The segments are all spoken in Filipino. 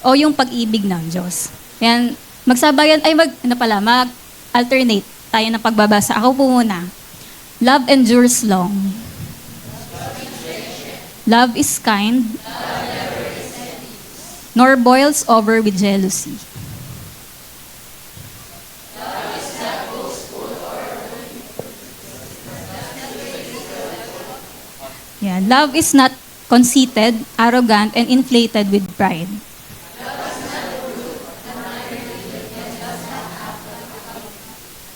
o yung pag-ibig ng Diyos. Yan, mag-alternate tayo ng pagbabasa. Ako po muna. Love endures long. Love is kind, nor boils over with jealousy. Yeah, love is not conceited, arrogant, and inflated with pride.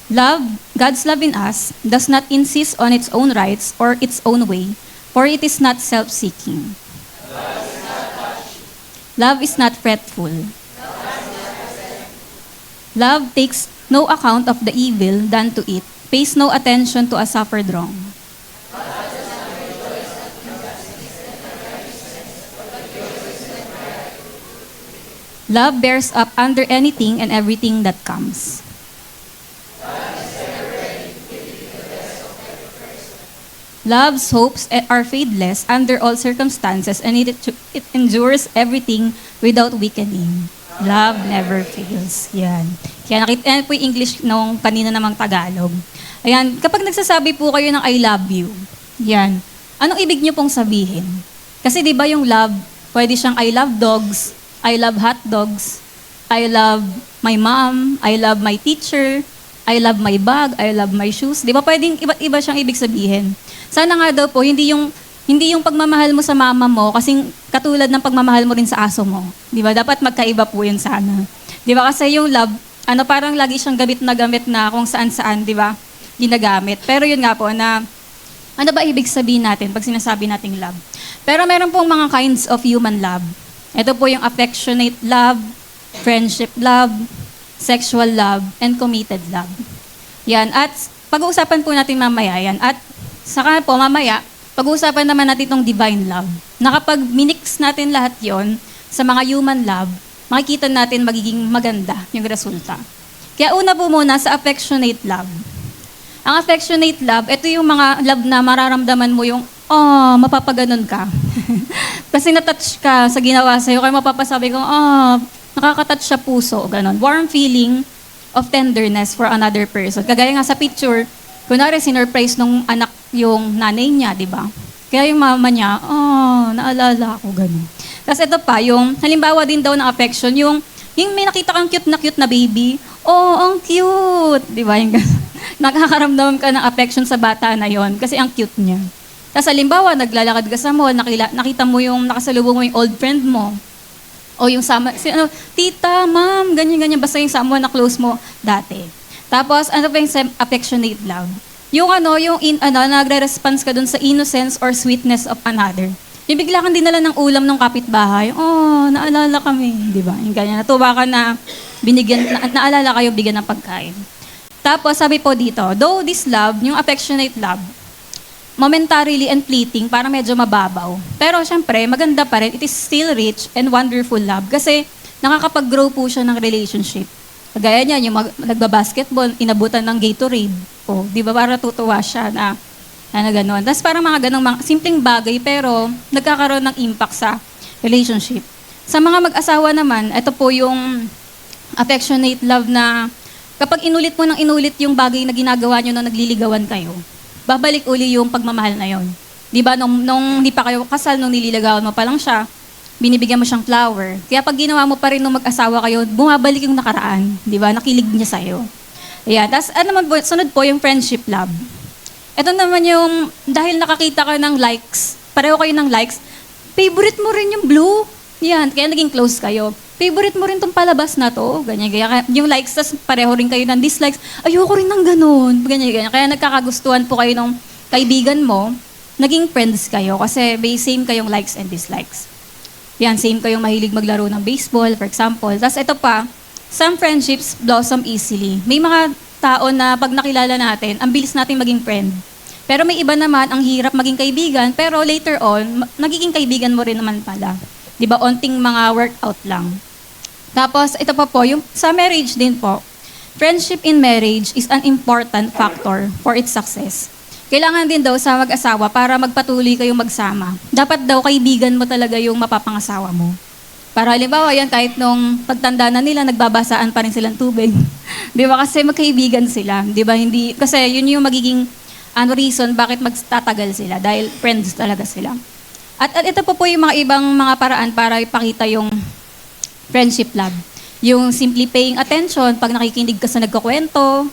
Love, God's love in us, does not insist on its own rights or its own way, for it is not self-seeking. Love is not fretful. Love takes no account of the evil done to it, pays no attention to a suffered wrong. Love bears up under anything and everything that comes. Love's hopes are fadeless under all circumstances, and it endures everything without weakening. Love never fails. Yan. Kaya nakita po yung English nung kanina namang Tagalog. Ayan, kapag nagsasabi po kayo ng I love you, yan, anong ibig niyo pong sabihin? Kasi di ba yung love, pwede siyang I love dogs, I love hot dogs, I love my mom, I love my teacher, I love my bag, I love my shoes. Di ba pwedeng iba't iba siyang ibig sabihin? Sana nga daw po, hindi yung pagmamahal mo sa mama mo, kasing katulad ng pagmamahal mo rin sa aso mo. Di ba? Dapat magkaiba po yun sana. Di ba? Kasi yung love, parang lagi siyang gamit na kung saan-saan, di ba? Ginagamit. Pero yun nga po na, ano ba ibig sabihin natin pag sinasabi nating love? Pero meron pong mga kinds of human love. Ito po yung affectionate love, friendship love, sexual love, and committed love. Yan. At pag-uusapan po natin mamaya yan. At saka po mamaya, pag-uusapan naman natin itong divine love. Na kapag minix natin lahat yon sa mga human love, makikita natin magiging maganda yung resulta. Kaya una po muna sa affectionate love. Ang affectionate love, ito yung mga love na mararamdaman mo yung, mapapaganon ka. Kasi natouch ka sa ginawa sa'yo, kaya mapapasabi ko, nakakatouch sa puso, ganon. Warm feeling of tenderness for another person. Kagaya nga sa picture, kunwari sinurprise nung anak yung nanay niya, di ba? Kaya yung mama niya, naalala ako, ganon. Tapos ito pa, yung halimbawa din daw ng affection, yung may nakita kang cute na baby, ang cute, di ba? Yung nakakaramdam ka ng affection sa bata na yon kasi ang cute niya. Tapos halimbawa, naglalakad ka sa mall, nakita mo yung nakasalubong mo yung old friend mo, o yung tita, ma'am, ganyan, basta yung someone na close mo dati. Tapos, ano pa yung affectionate love? Yung nagre-response ka dun sa innocence or sweetness of another. Yung bigla kang dinala ng ulam ng kapitbahay, naalala kami, di ba? Yung ganyan, natuwa ka na naalala kayo, bigyan ng pagkain. Tapos, sabi po dito, though this love, yung affectionate love, momentarily and fleeting, parang medyo mababaw. Pero syempre, maganda pa rin, it is still rich and wonderful love kasi nakakapag-grow po siya ng relationship. Kagaya niyan, yung nagbabasketball, inabutan ng Gatorade. Di ba para tutuwa siya na gano'n. Tapos parang mga ganong simpleng bagay pero nagkakaroon ng impact sa relationship. Sa mga mag-asawa naman, ito po yung affectionate love na kapag inulit mo yung bagay na ginagawa nyo nung nagliligawan kayo, babalik uli yung pagmamahal na yon. Di ba, nung hindi pa kayo kasal, nung nililigawan mo pa lang siya, binibigyan mo siyang flower. Kaya pag ginawa mo pa rin nung mag-asawa kayo, bumabalik yung nakaraan. Di ba? Nakilig niya sa'yo. Ayan. Tapos, sunod po yung friendship love. Ito naman yung, dahil nakakita ka ng likes, pareho kayo ng likes, favorite mo rin yung blue. Yan. Kaya naging close kayo. Favorite mo rin tong palabas na to. Ganyan. Yung likes, tas pareho rin kayo ng dislikes. Ayoko rin ng ganun. Ganyan. Kaya nagkakagustuhan po kayo ng kaibigan mo, naging friends kayo kasi may same kayong likes and dislikes. Yan, same kayong mahilig maglaro ng baseball, for example. Tapos ito pa, some friendships blossom easily. May mga tao na pag nakilala natin, ang bilis natin maging friend. Pero may iba naman, ang hirap maging kaibigan, pero later on, nagiging kaibigan mo rin naman pala. Di ba, onting mga workout lang. Tapos, ito pa po, yung sa marriage din po, friendship in marriage is an important factor for its success. Kailangan din daw sa mag-asawa para magpatuloy kayong magsama. Dapat daw kaibigan mo talaga yung mapapangasawa mo. Para halimbawa yan, kahit nung pagtanda na nila, nagbabasaan pa rin silang tubig. Di ba? Kasi magkaibigan sila. Di ba? Hindi, kasi yun yung magiging reason bakit magtatagal sila. Dahil friends talaga sila. At ito po yung mga ibang mga paraan para ipakita yung friendship love. Yung simply paying attention, pag nakikinig ka sa nagkukwento,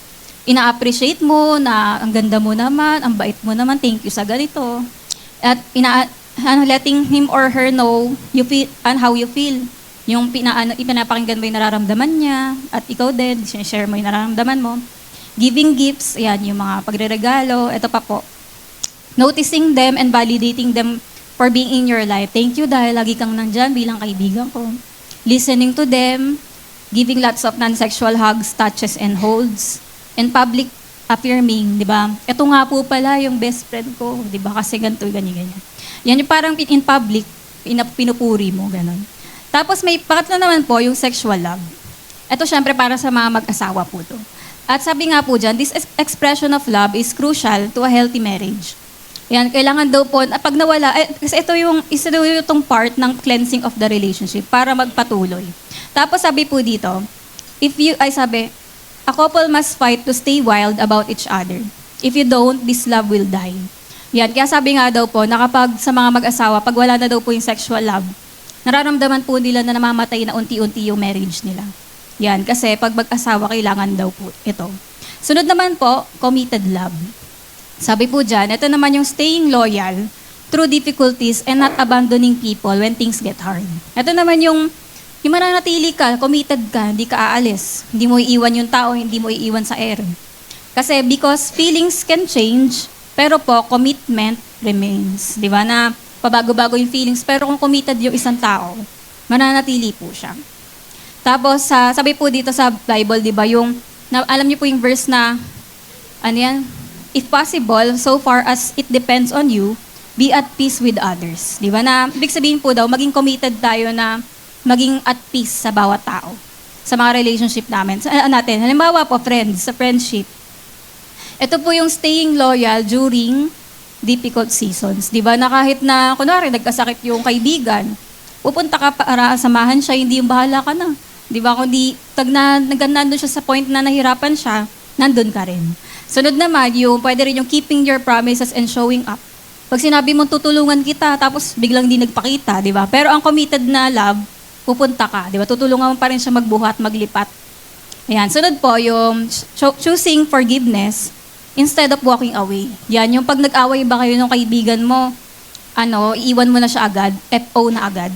ina-appreciate mo na ang ganda mo naman, ang bait mo naman, thank you sa ganito. At letting him or her know you feel and how you feel. Yung ipinapakinggan mo yung nararamdaman niya at ikaw din, share mo yung nararamdaman mo. Giving gifts, yan, yung mga pagreregalo, ito pa po. Noticing them and validating them for being in your life. Thank you dahil lagi kang nandyan bilang kaibigan ko. Listening to them, giving lots of non-sexual hugs, touches, and holds. And public affirming, di ba? Ito nga po pala yung best friend ko, di ba? Kasi ganito, ganyan. Yan yung parang in public, pinupuri mo, gano'n. Tapos may pangatlo naman po, yung sexual love. Ito syempre para sa mga mag-asawa po to. At sabi nga po dyan, this expression of love is crucial to a healthy marriage. Yan, kailangan daw po, pag nawala, kasi ito yung itong part ng cleansing of the relationship para magpatuloy. Tapos sabi po dito, a couple must fight to stay wild about each other. If you don't, this love will die. Yan, kaya sabi nga daw po, na kapag sa mga mag-asawa, pag wala na daw po yung sexual love, nararamdaman po nila na namamatay na unti-unti yung marriage nila. Yan, kasi pag mag-asawa, kailangan daw po ito. Sunod naman po, committed love. Sabi po dyan, ito naman yung staying loyal through difficulties and not abandoning people when things get hard. Ito naman yung mananatili ka, committed ka, hindi ka aalis. Hindi mo iiwan yung tao, hindi mo iiwan sa air. Kasi because feelings can change, pero po, commitment remains. Di ba? Na pabago-bago yung feelings, pero kung committed yung isang tao, mananatili po siya. Tapos, sabi po dito sa Bible, di ba, alam niyo po yung verse na, if possible, so far as it depends on you, be at peace with others. Di ba? Na, ibig sabihin po daw, maging committed tayo na maging at peace sa bawat tao, sa mga relationship namin. Natin. Halimbawa po, friends, sa friendship. Ito po yung staying loyal during difficult seasons. Di ba? Na kahit na, kunwari, nagkasakit yung kaibigan, pupunta ka para samahan siya, hindi yung bahala ka na. Di ba? Kundi, nandun siya sa point na nahirapan siya, nandun ka rin. Sunod naman, pwede rin yung keeping your promises and showing up. Pag sinabi mong tutulungan kita, tapos biglang di nagpakita, di ba? Pero ang committed na love, pupunta ka, di ba? Tutulungan mo pa rin siya magbuhat, maglipat. Ayan. Sunod po, yung choosing forgiveness instead of walking away. Yan, yung pag nag-away ba kayo ng kaibigan mo, iiwan mo na siya agad, FO na agad.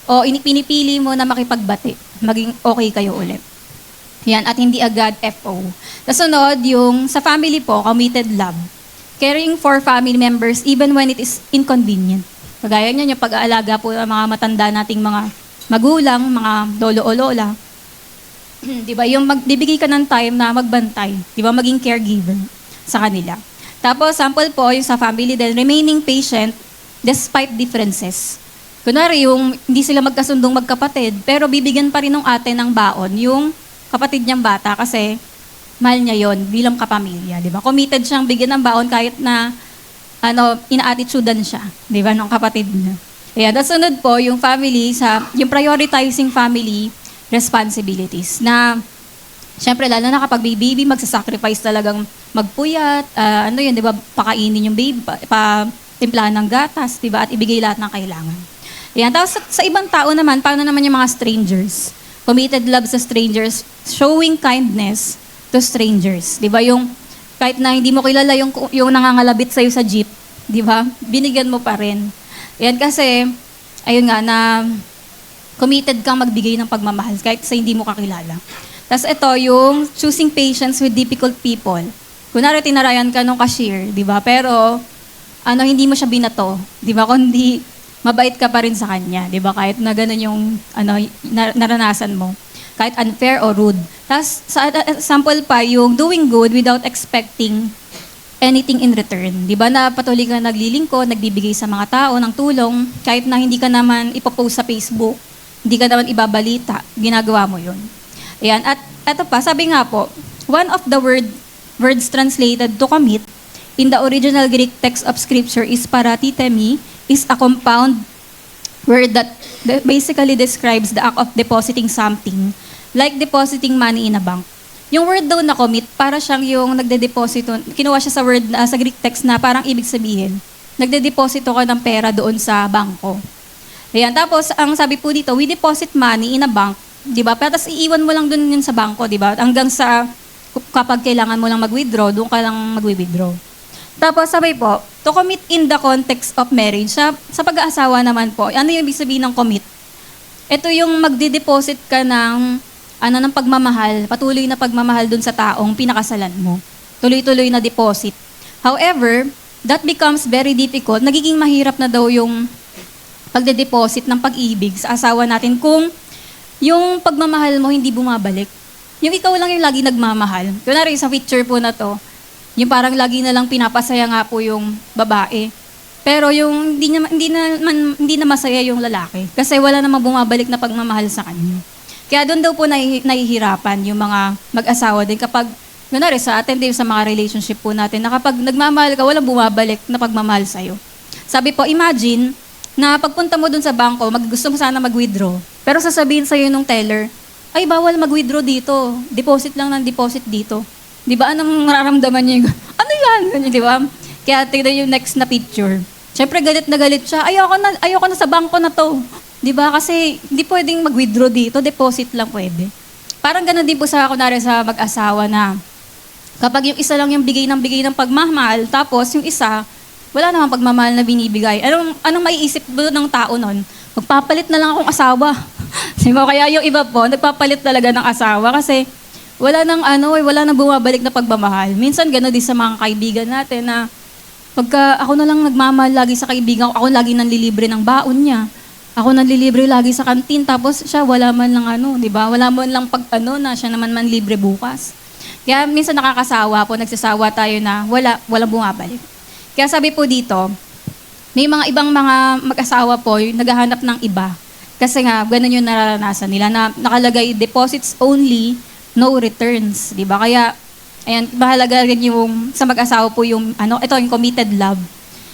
O pinipili mo na makipagbati, maging okay kayo ulit. Yan, at hindi agad FO. Kasunod, yung sa family po, committed love. Caring for family members even when it is inconvenient. Kagaya niyan, yung pag-aalaga po ng mga matanda nating mga magulang, mga lolo o lola. Di ba? Yung magbibigay ka ng time na magbantay. Di ba? Maging caregiver sa kanila. Tapos, sample po, yung sa family din, remaining patient despite differences. Kunwari, yung hindi sila magkasundong magkapatid, pero bibigyan pa rin ng ate ng baon yung kapatid niyang bata kasi mahal niya yon bilang kapamilya, di ba? Committed siyang bigyan ng baon kahit na ina-attitudean siya, di ba, ng kapatid niya. Ayan, at sunod po, yung family, yung prioritizing family responsibilities na syempre, lalo na kapag may baby, magsasacrifice talagang magpuyat, di ba, pakainin yung baby, timplahan ng gatas, di ba, at ibigay lahat ng kailangan. Ayan, tapos sa ibang tao naman, paano naman yung mga strangers? Committed love sa strangers, showing kindness to strangers. Di ba, yung kahit na hindi mo kilala yung nangangalabit sa'yo sa jeep, di ba, binigyan mo pa rin. Ayan, kasi, ayun nga, na committed kang magbigay ng pagmamahal kahit sa hindi mo kakilala. Tapos ito, yung choosing patience with difficult people. Kunwari, tinarayan ka ng cashier, di ba? Pero, hindi mo siya binato. Di ba? Kundi, mabait ka pa rin sa kanya. Di ba? Kahit na ganun yung naranasan mo. Kahit unfair or rude. Tapos, sa sample pa, yung doing good without expecting anything in return. Di ba? Na patuloy ka naglilingkod, nagbibigay sa mga tao ng tulong, kahit na hindi ka naman ipopost sa Facebook, hindi ka naman ibabalita, ginagawa mo yun. Ayan. At eto pa, sabi nga po, one of the words translated to commit in the original Greek text of Scripture is paratithemi, is a compound word that basically describes the act of depositing something, like depositing money in a bank. Yung word daw na commit, para siyang yung nagde-deposito, kinuha siya sa word, sa Greek text na parang ibig sabihin, nagde-deposito ka ng pera doon sa bangko. Ayan, tapos ang sabi po dito, we deposit money in a bank, di ba? Tapos iiwan mo lang doon yun sa bangko, di ba? Hanggang sa kapag kailangan mo lang mag-withdraw, doon ka lang mag-withdraw. Tapos sabi po, to commit in the context of marriage, sa pag-aasawa naman po, ano yung ibig sabihin ng commit? Ito yung magde-deposit ka ng pagmamahal, patuloy na pagmamahal dun sa taong pinakasalan mo. Tuloy-tuloy na deposit. However, that becomes very difficult. Nagiging mahirap na daw yung pagde-deposit ng pag-ibig sa asawa natin kung yung pagmamahal mo hindi bumabalik. Yung ikaw lang yung lagi nagmamahal. Kunwari sa picture po na to, yung parang lagi na lang pinapasaya nga po yung babae. Pero yung hindi na masaya yung lalaki. Kasi wala namang bumabalik na pagmamahal sa kanya. Kaya doon daw po nahihirapan yung mga mag-asawa din kapag, kunwari sa atin din sa mga relationship po natin, na kapag nagmamahal ka, walang bumabalik na pagmamahal sa'yo. Sabi po, imagine na pagpunta mo doon sa bangko, gusto mo sana mag-withdraw. Pero sasabihin sa'yo nung teller, ay, bawal mag-withdraw dito. Deposit lang ng deposit dito. Di ba? Anong nararamdaman niya? Ano yan? Di ba? Kaya tignan yung next na picture. Siyempre, galit na galit siya. Ayoko na sa bangko na to. Di ba? Kasi hindi pwedeng mag-withdraw dito. Deposit lang pwede. Parang ganun din po kunwari sa mag-asawa na kapag yung isa lang yung bigay ng pagmamahal, tapos yung isa, wala namang pagmamahal na binibigay. Anong maiisip doon ng tao nun? Magpapalit na lang akong asawa. Diba? Kaya yung iba po, nagpapalit talaga ng asawa kasi wala nang bumabalik na pagmamahal. Minsan gano'n din sa mga kaibigan natin na pagka ako na lang nagmamahal lagi sa kaibigan ko, ako lagi nanlilibre ng baon niya. Ako nanlilibre lagi sa kantin, tapos siya wala man lang di ba? Wala man lang na siya naman libre bukas. Kaya minsan nakakasawa po, nagsasawa tayo na walang bumabalik. Kaya sabi po dito, may mga ibang mga mag-asawa po yung naghahanap ng iba. Kasi nga, ganun yung nararanasan nila na nakalagay deposits only, no returns, di ba? Kaya, ayan, mahalaga rin yung sa mag-asawa po yung, ito yung committed love.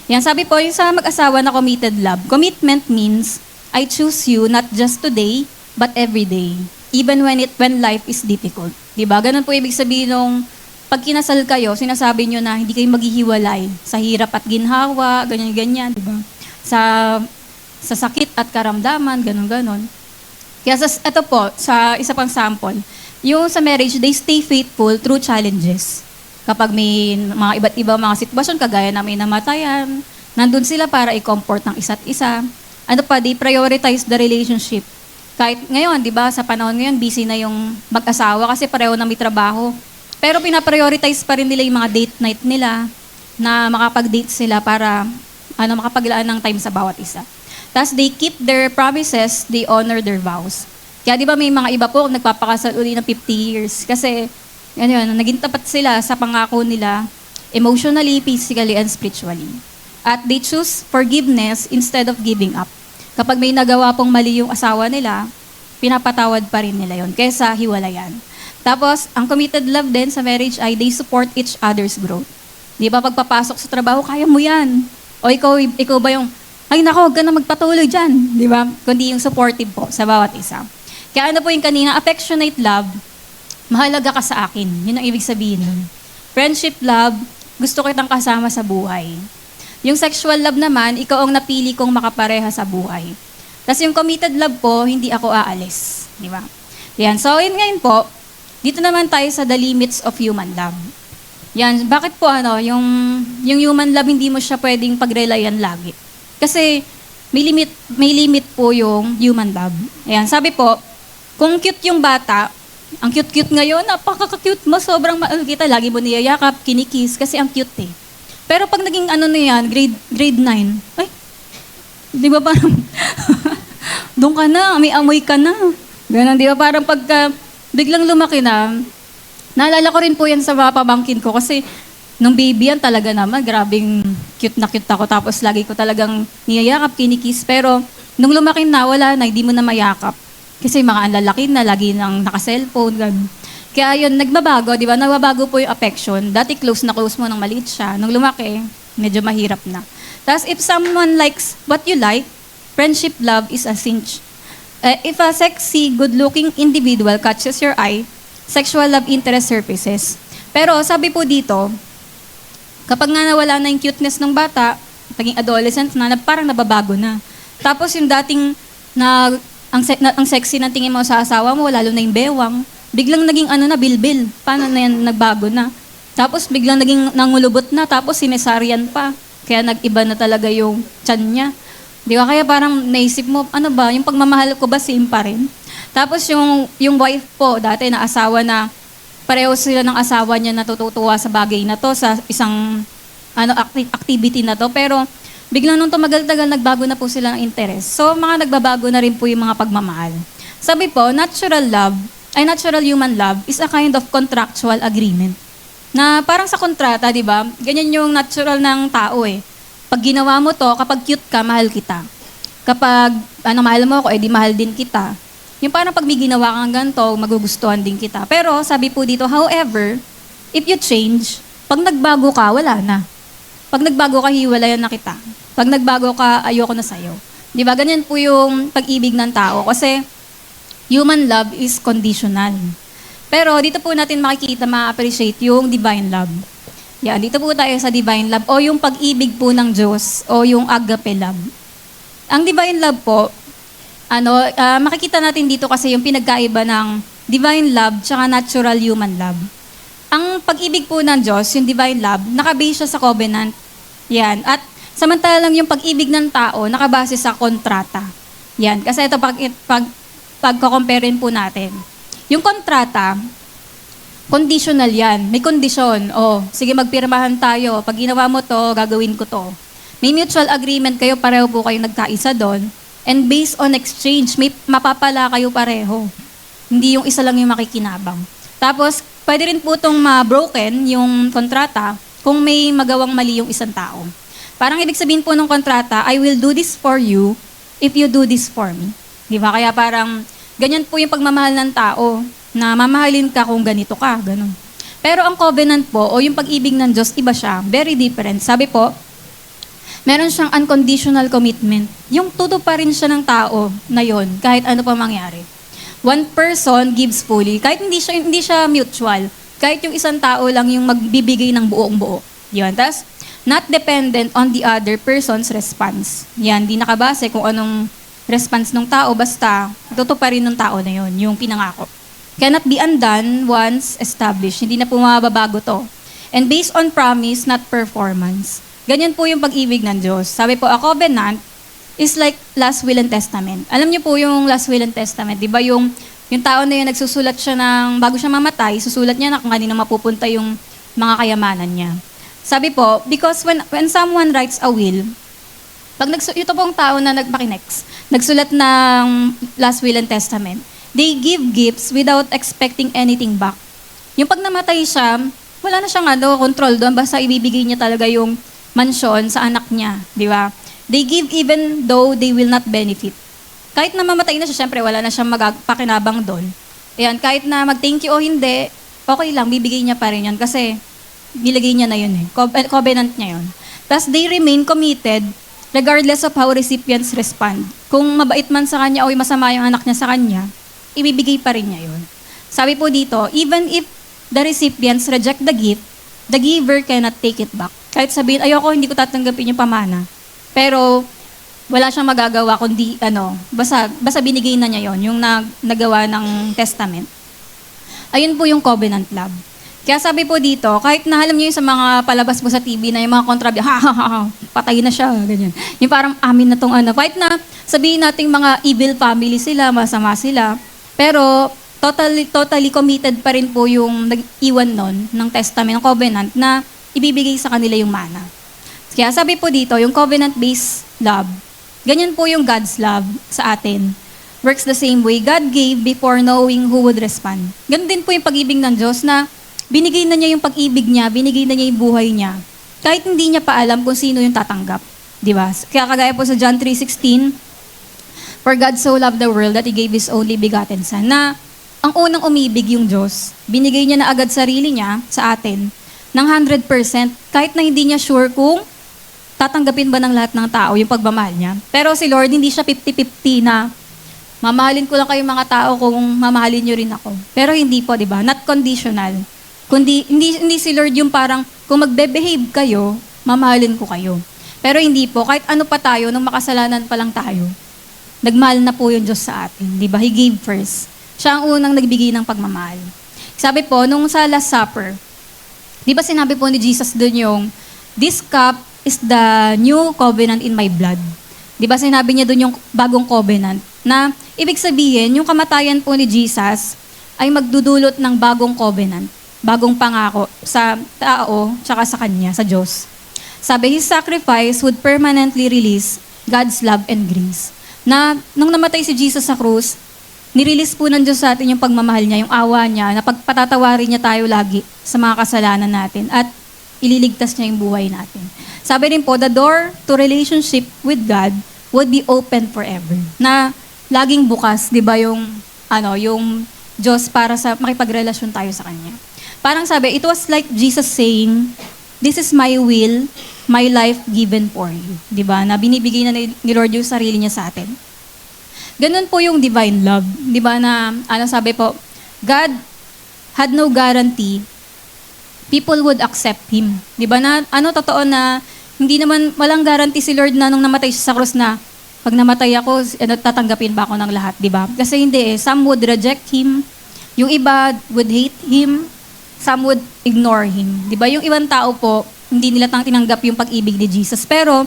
Yan, sabi po, yung sa mag-asawa na committed love, commitment means, I choose you not just today, but every day. Even when life is difficult. Di ba? Ganun po ibig sabihin nung pag kinasal kayo, sinasabi nyo na hindi kayo maghihiwalay sa hirap at ginhawa, ganyan-ganyan, di ba? Sa sakit at karamdaman, ganun-ganon. Kaya ito po, sa isa pang sample, yung sa marriage, they stay faithful through challenges. Kapag may mga iba't ibang mga sitwasyon, kagaya na may namatayan, nandun sila para i-comfort ng isa't isa. They prioritize the relationship. Kahit ngayon, di ba, sa panahon ngayon, busy na yung mag-asawa kasi pareho na may trabaho. Pero pinaprioritize pa rin nila yung mga date night nila na makapag-date sila para makapaglaan ng time sa bawat isa. Tapos they keep their promises, they honor their vows. Kaya di ba may mga iba po nagpapakasal uli ng 50 years kasi naging tapat sila sa pangako nila emotionally, physically, and spiritually. At they choose forgiveness instead of giving up. Kapag may nagawa pong mali yung asawa nila, pinapatawad pa rin nila yon kaysa hiwalayan. Tapos, ang committed love din sa marriage ay they support each other's growth. Di ba pagpapasok sa trabaho, kaya mo yan. O ikaw ba yung ay nako, huwag ka na magpatuloy dyan. Di ba? Kundi yung supportive po sa bawat isa. Kaya po yung kanina, affectionate love, mahalaga ka sa akin. Yun ang ibig sabihin nun. Friendship love, gusto kitang kasama sa buhay. Yung sexual love naman, ikaw ang napili kong makapareha sa buhay. Tapos yung committed love po, hindi ako aalis. Di ba? Yan. So, yun ngayon po, dito naman tayo sa the limits of human love. Yan. Bakit po yung human love, hindi mo siya pwedeng pagrelayan lagi? Kasi may limit po yung human love. Ayan, sabi po, kung cute yung bata, ang cute-cute ngayon, napaka-cute mo, sobrang mahal kita, lagi mo niyayakap, kinikiss, kasi ang cute eh. Pero pag naging na yan, grade 9, ay, di ba parang, doon ka na, may amoy ka na. Ganun, di ba parang pagka biglang lumaki na, naalala ko rin po yan sa mga pamangkin ko, kasi nung baby yan talaga naman, grabing cute na cute ako. Tapos lagi ko talagang niyayakap, kinikiss. Pero nung lumaki na, wala na, hindi mo na mayakap. Kasi mga anlalaki na, lagi nang naka-cellphone, gano'n. Kaya yun, nagbabago, di ba? Nagbabago po yung affection. Dati close na close mo nang maliit siya. Nung lumaki, medyo mahirap na. Tapos if someone likes what you like, friendship love is a cinch. If a sexy, good-looking individual catches your eye, sexual love interest surfaces. Pero sabi po dito, kapag nga nawala na yung cuteness ng bata, naging adolescent na, parang nababago na. Tapos yung dating ang sexy na tingin mo sa asawa mo, lalo na yung bewang, biglang naging bilbil. Paano na yan, nagbago na. Tapos biglang naging nangulubot na, tapos sinesaryan pa. Kaya nag-iba na talaga yung tiyan niya. Di ba? Kaya parang naisip mo, yung pagmamahal ko ba same pa rin? Tapos yung wife po, dati na asawa na, pareho sila ng asawa niya natutuwa sa bagay na to, sa isang activity na to. Pero biglang nung tumagal-tagal, nagbago na po sila ng interest. So, nagbabago na rin po yung mga pagmamahal. Sabi po, natural human love is a kind of contractual agreement. Na parang sa kontrata, di ba? Ganyan yung natural ng tao eh. Pag ginawa mo to, kapag cute ka, mahal kita. Kapag mahal mo ako, edi mahal din kita. Yung parang pag may ginawa kang ganito, magugustuhan din kita. Pero sabi po dito, however, if you change, pag nagbago ka, wala na. Pag nagbago ka, hiwalayan na kita. Pag nagbago ka, ayoko na sa'yo. Di ba? Ganyan po yung pag-ibig ng tao. Kasi human love is conditional. Pero dito po natin makikita, ma-appreciate yung divine love. Yan, dito po tayo sa divine love o yung pag-ibig po ng Diyos o yung agape love. Ang divine love po, makikita natin dito kasi yung pinagkaiba ng divine love tsaka natural human love. Ang pag-ibig po ng Diyos, yung divine love, nakabase siya sa covenant. Yan. At samantalang yung pag-ibig ng tao, nakabase sa kontrata. Yan. Kasi ito, pagko-comparein po natin. Yung kontrata, conditional yan. May kondisyon. Sige, magpirmahan tayo. Pag ginawa mo to, gagawin ko to. May mutual agreement kayo, pareho po kayo nagkaisa doon. And based on exchange, may mapapala kayo pareho. Hindi yung isa lang yung makikinabang. Tapos, pwede rin po itong ma-broken yung kontrata kung may magawang mali yung isang tao. Parang ibig sabihin po ng kontrata, I will do this for you if you do this for me. Di ba? Kaya parang ganyan po yung pagmamahal ng tao na mamahalin ka kung ganito ka, ganun. Pero ang covenant po, o yung pag-ibig ng Diyos, iba siya. Very different. Sabi po, meron siyang unconditional commitment. Yung tuto pa rin siya ng tao na yon, kahit ano pa mangyari. One person gives fully, kahit hindi siya mutual. Kahit yung isang tao lang yung magbibigay ng buong-buo. Yun. Tapos, not dependent on the other person's response. Yan, di nakabase kung anong response ng tao, basta tuto pa rin ng tao na yon, yung pinangako. Cannot be undone once established. Hindi na po mababago to. And based on promise, not performance. Ganyan po yung pag-ibig ng Diyos. Sabi po, a covenant is like last will and testament. Alam niyo po yung last will and testament, di ba? Yung tao na yun, nagsusulat siya bago siya mamatay, susulat niya na kung kanino mapupunta yung mga kayamanan niya. Sabi po, because when someone writes a will, ito pong tao na nagsulat ng last will and testament, they give gifts without expecting anything back. Yung pag namatay siya, wala na siyang control doon, basta ibibigay niya talaga yung mansyon sa anak niya, di ba? They give even though they will not benefit. Kahit na mamatay na siya, syempre wala na siyang magpakinabang doon. Ayan, kahit na mag-thank you o hindi, okay lang, bibigay niya pa rin yan kasi nilagay niya na yun eh. Covenant niya yun. Thus, they remain committed regardless of how recipients respond. Kung mabait man sa kanya o masama yung anak niya sa kanya, ibibigay pa rin niya yun. Sabi po dito, even if the recipients reject the gift, the giver cannot take it back. Kahit sabihin, ayoko, hindi ko tatanggapin yung pamana. Pero, wala siyang magagawa kundi, basta binigay na niya yon, yung nagawa ng testament. Ayun po yung covenant love. Kaya sabi po dito, kahit na alam niyo yung sa mga palabas po sa TV na yung mga kontrabya, patay na siya, ganyan. Yung parang amin na tong kahit na sabihin nating mga evil family sila, masama sila, pero totally committed pa rin po yung nag-iwan nun ng testament, ng covenant, na ibibigay sa kanila yung mana. Kaya sabi po dito, yung covenant-based love, ganyan po yung God's love sa atin. Works the same way. God gave before knowing who would respond. Ganun din po yung pag-ibig ng Diyos na binigay na niya yung pag-ibig niya, binigay na niya yung buhay niya. Kahit hindi niya pa alam kung sino yung tatanggap. Di ba? Kaya kagaya po sa John 3:16, for God so loved the world that He gave His only begotten Son. Na ang unang umibig yung Diyos, binigay niya na agad sarili niya sa atin ng 100%, kahit na hindi niya sure kung tatanggapin ba ng lahat ng tao yung pagmamahal niya? Pero si Lord, hindi siya 50-50 na mamahalin ko lang kayong mga tao kung mamahalin nyo rin ako. Pero hindi po, di ba? Not conditional. Kundi, hindi si Lord yung parang, kung magbe-behave kayo, mamahalin ko kayo. Pero hindi po, kahit ano pa tayo, nung makasalanan pa lang tayo, nagmahal na po yung Diyos sa atin. Di ba? He gave first. Siya ang unang nagbigay ng pagmamahal. Sabi po, nung sa Last Supper, di ba sinabi po ni Jesus doon yung, this cup is the new covenant in my blood. Di ba sinabi niya doon yung bagong covenant? Na ibig sabihin, yung kamatayan po ni Jesus ay magdudulot ng bagong covenant, bagong pangako sa tao, tsaka sa Kanya, sa Diyos. Sabi, His sacrifice would permanently release God's love and grace. Na nung namatay si Jesus sa krus, nirelease po ng Diyos sa atin yung pagmamahal niya, yung awa niya, na pagpatatawarin niya tayo lagi sa mga kasalanan natin at ililigtas niya yung buhay natin. Sabi rin po, the door to relationship with God would be open forever. Na laging bukas, 'di ba, yung Diyos para sa makipagrelasyon tayo sa Kanya. Parang sabi, it was like Jesus saying, this is my will, my life given for you. 'Di ba? Na binibigay na ni Lord yung sarili niya sa atin. Ganun po yung divine love. 'Di ba na sabi po, God had no guarantee people would accept Him. 'Di ba na totoo na hindi naman walang guarantee si Lord na nung namatay siya sa cross na pag namatay ako, tatanggapin ba ako ng lahat, 'di ba? Kasi hindi some would reject Him, yung iba would hate Him, some would ignore Him. 'Di ba? Yung ibang tao po, hindi nila tinanggap yung pag-ibig ni Jesus. Pero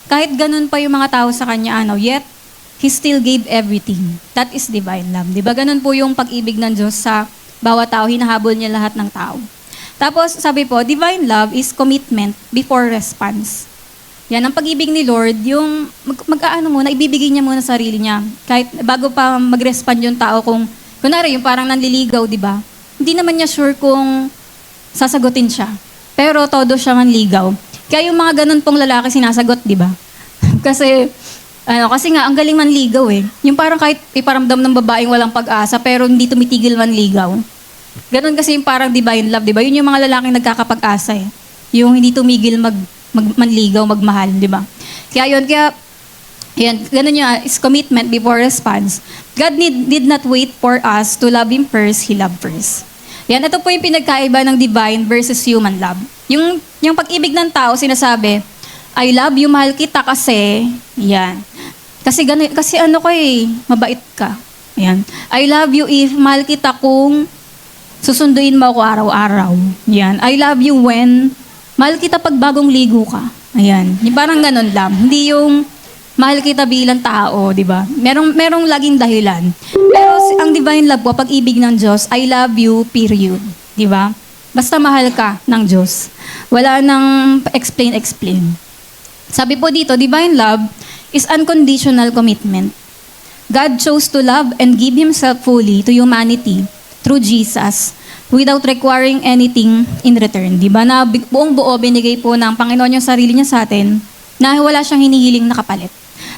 kahit ganun pa yung mga tao sa Kanya, yet He still gave everything. That is divine love. 'Di ba? Ganun po yung pag-ibig ng Diyos sa bawat tao, hinahabol niya lahat ng tao. Tapos sabi po, divine love is commitment before response. Yan, ang pag-ibig ni Lord, yung muna, ibibigay niya muna sarili niya. Kahit bago pa mag-respond yung tao kung, kunwari, yung parang nanliligaw, di ba? Hindi naman niya sure kung sasagutin siya. Pero todo siya manligaw. Kaya yung mga ganun pong lalaki sinasagot, di ba? Kasi nga, ang galing manligaw eh. Yung parang kahit iparamdam ng babaeng walang pag-asa, pero hindi tumitigil manligaw. Ganon kasi yung parang divine love, di ba? Yun yung mga lalaking nagkakapag-asa eh. Yung hindi tumigil manligaw, magmahal, di ba? Kaya ganon yun, is commitment before response. God did not wait for us to love Him first, He loved first. Yan, ito po yung pinagkaiba ng divine versus human love. Yung pag-ibig ng tao, sinasabi, I love you, mahal kita kasi, yan. Kasi mabait ka. Yan. I love you if mahal kita kung susunduin mo ako araw-araw. Yan. I love you when mahal kita pag bagong ligo ka. Ayan. Yung parang ganun lang. Hindi yung mahal kita bilang tao, di ba? Merong laging dahilan. Pero ang divine love po, pag-ibig ng Diyos, I love you, period. Di ba? Basta mahal ka ng Diyos. Wala nang explain. Sabi po dito, divine love is unconditional commitment. God chose to love and give Himself fully to humanity through Jesus without requiring anything in return. Di ba? Na buong buo binigay po ng Panginoon yung sarili niya sa atin na wala siyang hinihiling na kapalit.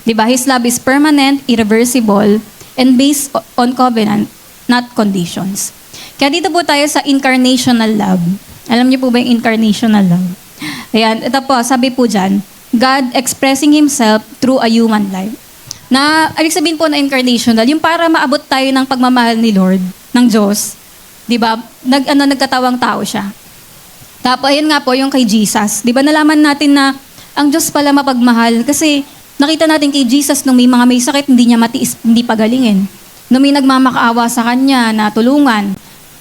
Di ba? His love is permanent, irreversible, and based on covenant, not conditions. Kaya dito po tayo sa incarnational love. Alam niyo po ba yung incarnational love? Ayan, ito po, sabi po dyan, God expressing Himself through a human life. Na, ibig sabihin po na incarnational, yung para maabot tayo ng pagmamahal ni Lord, ng Diyos, di ba? Nagkatawang tao siya. Tapos, ayun nga po, yung kay Jesus. Di ba, nalaman natin na ang Diyos pala mapagmahal kasi nakita natin kay Jesus nung may sakit, hindi niya matiis, hindi pagalingin. Nung may nagmamakaawa sa Kanya na tulungan,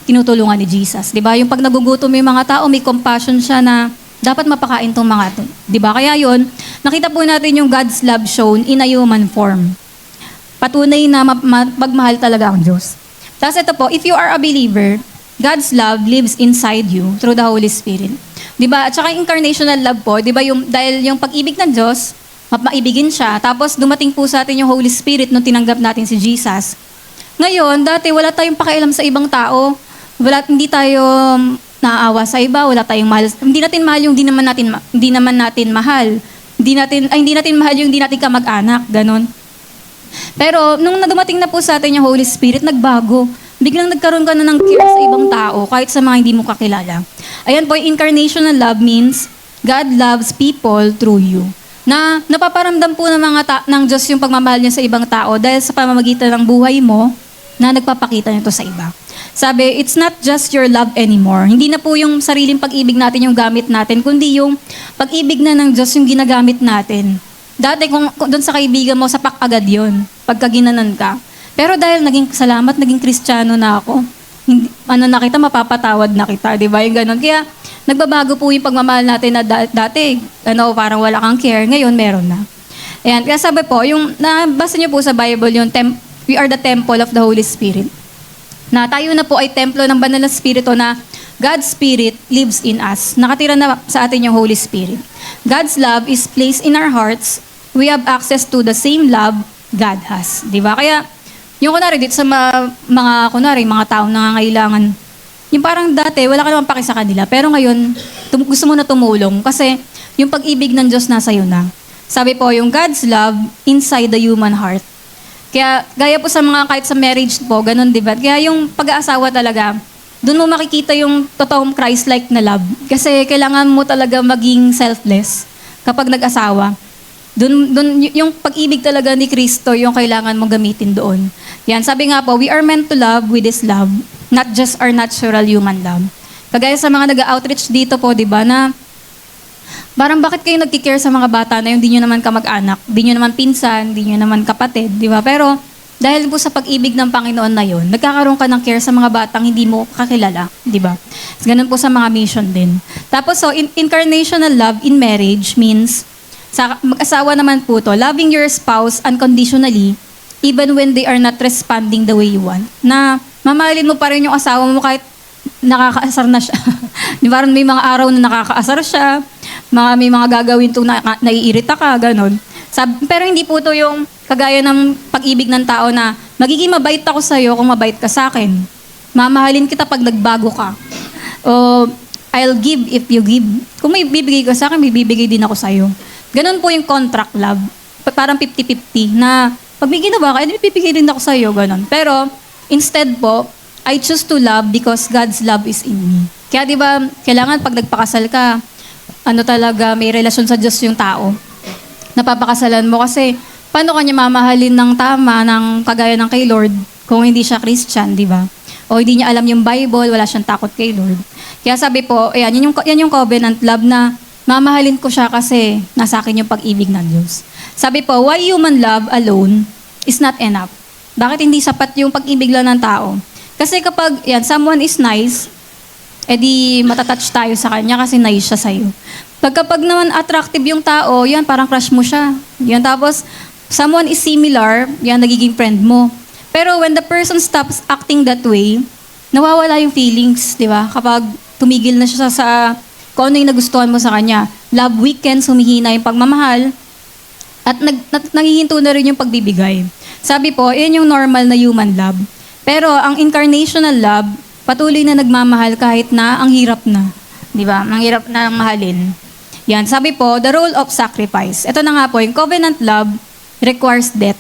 tinutulungan ni Jesus. Di ba? Yung pag nagugutom yung mga tao, may compassion siya na dapat mapakain tong mga to. Di ba? Kaya yun, nakita po natin yung God's love shown in a human form. Patunay na magmahal talaga ang Diyos. Tapos ito po, if you are a believer, God's love lives inside you through the Holy Spirit. Di ba? At saka incarnational love po, di ba? Dahil yung pag-ibig ng Diyos, maibigin siya. Tapos dumating po sa atin yung Holy Spirit nung tinanggap natin si Jesus. Ngayon, dati wala tayong pakialam sa ibang tao. Hindi tayo naaawa sa iba, wala tayong mahal. Hindi natin mahal yung hindi naman natin mahal. Hindi natin mahal yung hindi natin kamag-anak, ganon. Pero nung dumating na po sa atin yung Holy Spirit, nagbago. Biglang nagkaroon ka na ng care sa ibang tao, kahit sa mga hindi mo kakilala. Ayan po, incarnational love means God loves people through you. Na napaparamdam po ng Diyos yung pagmamahal niya sa ibang tao dahil sa pamamagitan ng buhay mo na nagpapakita nito sa iba. Sabi, it's not just your love anymore. Hindi na po yung sariling pag-ibig natin yung gamit natin, kundi yung pag-ibig na ng Diyos yung ginagamit natin. Dati kung doon sa kaibigan mo, sapak agad yun, pagka ginanan ka. Pero dahil naging Kristiyano na ako, na kita, mapapatawad na kita, di ba? Yung ganun. Kaya nagbabago po yung pagmamahal natin na dati, parang wala kang care, ngayon meron na. Ayan, kaya sabi po, yung nabasa niyo po sa Bible, yung we are the temple of the Holy Spirit. Na tayo na po ay templo ng banal na Espiritu na God's Spirit lives in us. Nakatira na sa atin yung Holy Spirit. God's love is placed in our hearts. We have access to the same love God has. Di ba? Kaya, yung kunwari dito sa mga taong nangangailangan, yung parang dati, wala ka naman paki sa kanila. Pero ngayon, gusto mo na tumulong kasi yung pag-ibig ng Diyos nasa iyo na. Sabi po, yung God's love inside the human heart. Kaya, gaya po sa kahit sa marriage po, ganun, di ba? Kaya yung pag-aasawa talaga, doon mo makikita yung totoong Christ-like na love. Kasi kailangan mo talaga maging selfless kapag nag-asawa. Doon, yung pag-ibig talaga ni Kristo, yung kailangan mo gamitin doon. Yan, sabi nga po, we are meant to love with this love, not just our natural human love. Kagaya sa mga nag-outreach dito po, di ba, na parang bakit kayo nagkikare sa mga bata na yung di nyo naman kamag-anak, di nyo naman pinsan, di nyo naman kapatid, di ba? Pero dahil po sa pag-ibig ng Panginoon na yun, nagkakaroon ka ng care sa mga batang hindi mo kakilala, di ba? Ganun po sa mga mission din. Tapos so, incarnational love in marriage means, sa mag-asawa naman po to, loving your spouse unconditionally, even when they are not responding the way you want. Na mamahalin mo pa rin yung asawa mo kahit nakakaasar na siya. Di ba? May mga araw na nakakaasar siya, may mga gagawin itong naiirita ka, ganun. Pero hindi po to yung kagaya ng pag-ibig ng tao na magiging mabait ako sa'yo kung mabait ka sa akin. Mamahalin kita pag nagbago ka. O I'll give if you give. Kung may bibigay ka sa akin, may bibigay din ako sa'yo. Ganun po yung contract love. Parang 50-50 na pag may ginawa ka, may bibigay din ako sa'yo, ganun. Pero instead po, I choose to love because God's love is in me. Kaya di ba, kailangan pag nagpakasal ka, talaga, may relasyon sa Diyos yung tao. Napapakasalan mo kasi, paano kanya mamahalin ng tama, ng kagaya ng kay Lord, kung hindi siya Christian, di ba? O hindi niya alam yung Bible, wala siyang takot kay Lord. Kaya sabi po, yan yung covenant love na mamahalin ko siya kasi nasa akin yung pag-ibig ng Diyos. Sabi po, why human love alone is not enough? Bakit hindi sapat yung pag-ibig lang ng tao? Kasi kapag someone is nice, edi matatouch tayo sa kanya kasi nice siya sa'yo. Kapag naman attractive yung tao, parang crush mo siya. Tapos, someone is similar, nagiging friend mo. Pero when the person stops acting that way, nawawala yung feelings, di ba? Kapag tumigil na siya sa kung ano yung nagustuhan mo sa kanya. Love weakens, humihina yung pagmamahal, at nangihinto na rin yung pagbibigay. Sabi po, yan yung normal na human love. Pero ang incarnational love, patuloy na nagmamahal kahit na ang hirap na. Di ba? Ang hirap na mahalin. Yan. Sabi po, the role of sacrifice. Ito na nga po, yung covenant love requires death.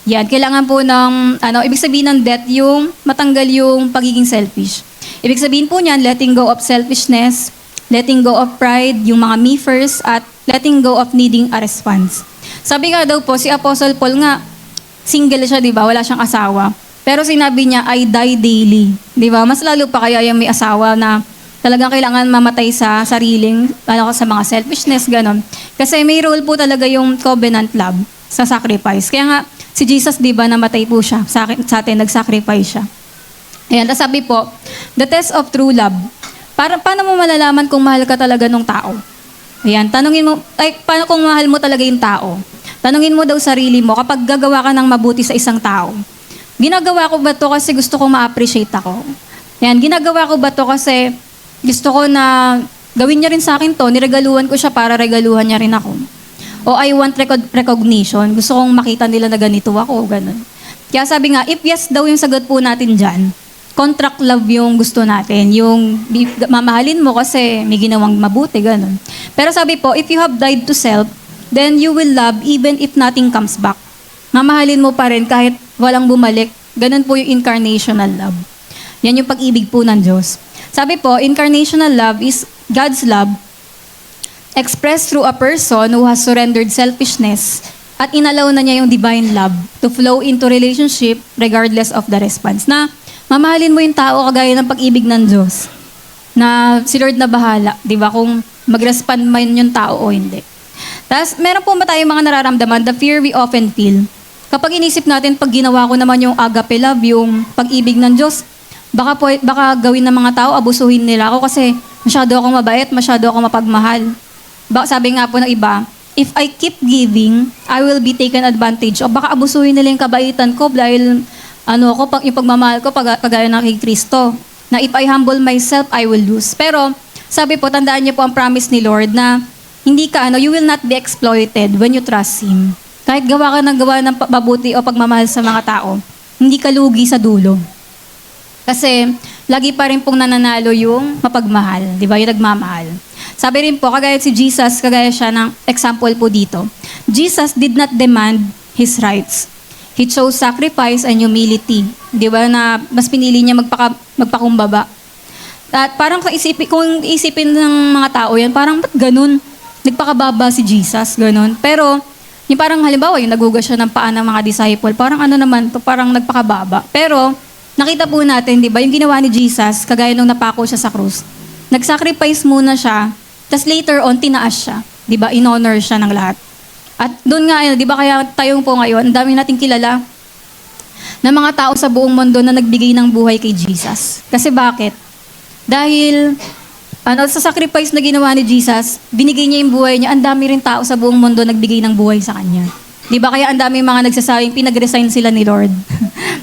Yan. Kailangan po ng, ibig sabihin ng death, yung matanggal yung pagiging selfish. Ibig sabihin po niyan, letting go of selfishness, letting go of pride, yung mga me first, at letting go of needing a response. Sabi nga daw po, si Apostle Paul nga, single siya, di ba? Wala siyang asawa. Pero sinabi niya, I die daily. Di ba? Mas lalo pa kaya yung may asawa na talagang kailangan mamatay sa sariling, sa mga selfishness, gano'n. Kasi may role po talaga yung covenant love sa sacrifice. Kaya nga, si Jesus, di ba, namatay po siya. Sa atin, nag-sacrifice siya. Ayan, sabi po, the test of true love. Paano mo malalaman kung mahal ka talaga ng tao? Ayan, tanungin mo, paano kung mahal mo talaga yung tao? Tanungin mo daw sarili mo kapag gagawa ka ng mabuti sa isang tao. Ginagawa ko ba to kasi gusto kong ma-appreciate ako? Yan, ginagawa ko ba to kasi gusto ko na gawin niya rin sa akin to, niregaluhan ko siya para regaluhan niya rin ako. O I want recognition, gusto kong makita nila na ganito ako, ganun. Kaya sabi nga, if yes daw yung sagot po natin dyan, contract love yung gusto natin, yung mamahalin mo kasi may ginawang mabuti, ganun. Pero sabi po, if you have died to self, then you will love even if nothing comes back. Mamahalin mo pa rin kahit walang bumalik. Ganun po yung incarnational love. Yan yung pag-ibig po ng Diyos. Sabi po, incarnational love is God's love expressed through a person who has surrendered selfishness at inalaw na niya yung divine love to flow into relationship regardless of the response. Na mamahalin mo yung tao kagaya ng pag-ibig ng Diyos. Na si Lord na bahala, di ba? Kung mag-respond man yung tao o hindi. Tapos, meron po ba tayong mga nararamdaman, the fear we often feel. Kapag inisip natin, pag ginawa ko naman yung agape love, yung pag-ibig ng Diyos, baka gawin ng mga tao, abusuhin nila ako kasi masyado akong mabait, masyado akong mapagmahal. Sabi nga po ng iba, if I keep giving, I will be taken advantage of. Baka abusuhin nila yung kabaitan ko dahil yung pagmamahal ko kagaya ng kay Kristo. Na if I humble myself, I will lose. Pero sabi po, tandaan niyo po ang promise ni Lord na hindi ka, you will not be exploited when you trust Him. Kahit gawa ng mabuti o pagmamahal sa mga tao, hindi ka lugi sa dulo. Kasi lagi pa rin pong nananalo yung mapagmahal, di ba? Yung nagmamahal. Sabi rin po, kagaya si Jesus, kagaya siya ng example po dito. Jesus did not demand His rights. He chose sacrifice and humility. Di ba na mas pinili niya magpakumbaba. At parang kung isipin ng mga tao yan, parang ba't ganun? Nagpakababa si Jesus, ganun. Pero, yung parang halimbawa, yung nagugas siya ng paa ng mga disciple, parang parang nagpakababa. Pero, nakita po natin, di ba, yung ginawa ni Jesus, kagaya nung napako siya sa krus, nag-sacrifice muna siya, tas later on, tinaas siya. Di ba, in-honor siya ng lahat. At doon nga, di ba, kaya tayong po ngayon, ang dami nating kilala na mga tao sa buong mundo na nagbigay ng buhay kay Jesus. Kasi bakit? Dahil, sa sacrifice na ginawa ni Jesus, binigay niya yung buhay niya, ang dami rin tao sa buong mundo nagbigay ng buhay sa Kanya. Di ba, kaya ang dami mga nagsasabing pinag-resign sila ni Lord.